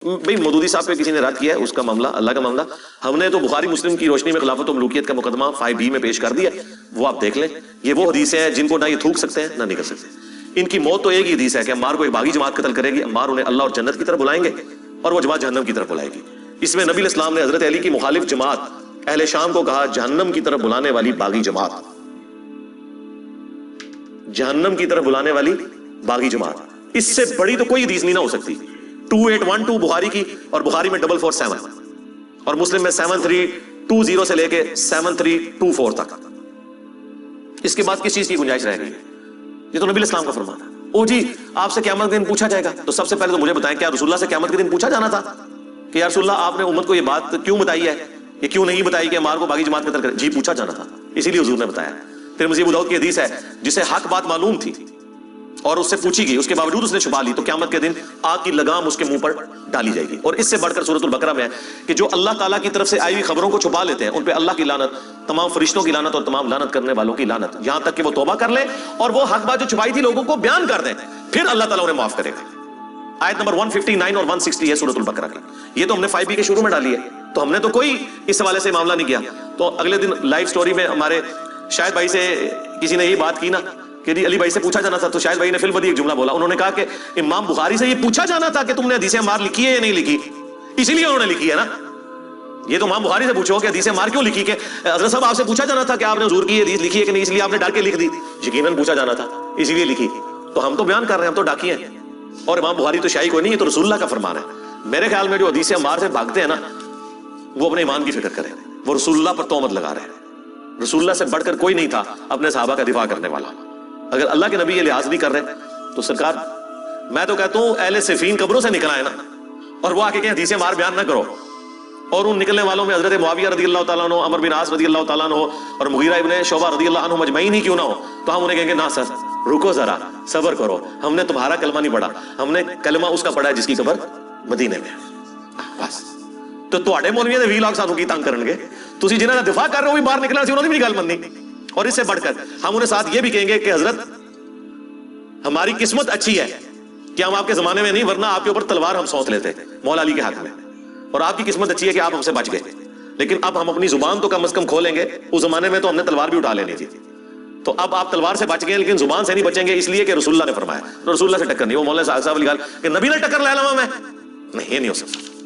بھائی مودودی صاحب پہ کسی نے رد کیا ہے، اس کا معاملہ اللہ کا معاملہ. ہم نے تو بخاری مسلم کی روشنی میں خلافت و ملوکیت کا مقدمہ 5B میں پیش کر دیا، وہ آپ دیکھ لیں. یہ وہ حدیث ہیں جن کو نہ یہ تھوک سکتے ہیں نہ نہیں کر سکتے. ان کی موت تو ایک ہی حدیث ہے کہ عمار کو ایک باغی جماعت قتل کرے گی، عمار انہیں اللہ اور جنت کی طرف بلائیں گے اور وہ جماعت جہنم کی طرف بلائے گی. اس میں نبی الاسلام نے حضرت علی کی مخالف جماعت اہل شام کو کہا جہنم کی طرف بلانے والی باغی جماعت، جہنم کی طرف بلانے والی باغی جماعت. اس سے بڑی تو کوئی حدیث نہیں نہ ہو سکتی. 2812 بخاری کی، اور بخاری میں 447 اور مسلم میں 7320 سے لے کے 7324 تک. اس کے بعد کس چیز کی گنجائش رہ گئی؟ یہ تو نبی الاسلام کا فرمان ہے. او جی آپ سے قیامت کے دن پوچھا جائے گا، تو سب سے پہلے تو مجھے بتائیں کیا رسول اللہ سے قیامت کے دن پوچھا جانا تھا کہ یا رسول اللہ آپ نے امت کو یہ بات کیوں بتائی ہے، یہ کیوں نہیں بتائی کہ عمار کو باغی جماعت قتل کرے؟ جی پوچھا جانا تھا، اسی لیے حضور نے بتایا. پھر مزید ابو داؤد کی حدیث ہے جسے حق بات معلوم تھی اور اس سے پوچھی گئی، اس کے باوجود اس نے چھپا لی، تو قیامت کے دن آگ کی لگام اس کے منہ پر ڈالی جائے گی. اور اس سے بڑھ کر سورۃ البقرہ میں ہے کہ جو اللہ تعالیٰ کی طرف سے آئی ہوئی خبروں کو چھپا لیتے ہیں ان پہ اللہ کی لعنت، تمام فرشتوں کی لعنت اور تمام لعنت کرنے والوں کی لعنت، یہاں تک کہ وہ توبہ کر لیں اور وہ حق بات جو چھپائی تھی لوگوں کو بیان کر دیں، پھر اللہ تعالیٰ انہیں معاف کرے گا. آیت نمبر 159 اور 160 ہے سورۃ البقرہ کی. یہ تو ہم نے 5B کے شروع میں ڈالی ہے، تو ہم نے تو کوئی اس حوالے سے معاملہ نہیں کیا. تو اگلے دن لائیو سٹوری میں ہمارے شاہد بھائی سے کسی نے یہ بات کی نا کہ علی بھائی سے پوچھا جانا تھا، تو شاہد بھائی نے فی البدیہہ ایک جملہ بولا. انہوں نے کہا کہ امام بخاری سے یہ پوچھا جانا تھا کہ تم نے حدیث عمار لکھی ہے یا نہیں لکھی، اسی لیے انہوں نے لکھی ہے نا. یہ تو امام بخاری سے پوچھو کہ حدیث عمار کیوں لکھی، کہ حضرت صاحب آپ سے پوچھا جانا تھا کہ آپ نے حضور کی حدیث لکھی ہے کہ نہیں، اس لیے آپ نے ڈال کے لکھ دی. یقیناً پوچھا جانا تھا اسی لیے لکھی. تو ہم تو بیان کر رہے ہیں، ہم تو ڈاکی ہیں. اور امام بخاری تو شاہی کوئی نہیں، یہ تو رسول اللہ کا فرمان ہے. میرے خیال میں جو حدیث عمار سے بھاگتے ہیں نا وہ اپنے ایمان کی فکر کریں. وہ رسول اللہ پر تہمت لگا رہے ہیں. رسول اللہ سے بڑھ کر کوئی نہیں تھا اپنے صحابہ کا دفاع کرنے والا. اگر اللہ کے نبی یہ لحاظ نہیں کر رہے تو سرکار، میں تو کہتا ہوں اہل صفین قبروں سے نکل آئے نا، اور وہ آ کے کہیں حدیث عمار بیان نہ کرو. اور ان نکلنے والوں میں حضرت معاویہ رضی اللہ تعالیٰ عنہ، عمر بن عاص رضی اللہ تعالیٰ عنہ اور مغیرہ ابن شعبہ رضی اللہ عنہ مجمعین ہی کیوں نہ ہو، تو ہم انہیں کہیں گے نہ سر رکو ذرا صبر کرو، ہم نے تمہارا کلمہ نہیں پڑھا، ہم نے کلمہ اس کا پڑھا ہے جس کی قبر مدینے میں. بس تو تواڈے مولویاں دے 20 لاکھ سانوں کی تنگ کرن گے، تسی جنہاں دا دفاع کر رہے ہو بھی باہر نکلنا سی انہوں نے بھی گل مننی. اور اس سے بڑھ کر ہم انہیں ساتھ یہ بھی کہیں گے کہ حضرت ہماری قسمت اچھی ہے کہ ہم آپ کے زمانے میں نہیں، ورنہ آپ کے اوپر تلوار ہم سونت لیتے مولا علی کے حق میں. اور آپ کی قسمت اچھی ہے کہ آپ ہم سے بچ گئے، لیکن اب ہم اپنی زبان تو کم از کم کھولیں گے. اس زمانے میں تو ہم نے تلوار بھی اٹھا لینی تھی. تو اب آپ تلوار سے بچ گئے لیکن زبان سے نہیں بچیں گے، اس لیے کہ رسول اللہ نے فرمایا. تو رسول اللہ سے ٹکر نہیں. وہ مولانا صاحب علی کہ نبی نے ٹکر لے لوا میں نہیں، یہ نہیں ہو سکتا.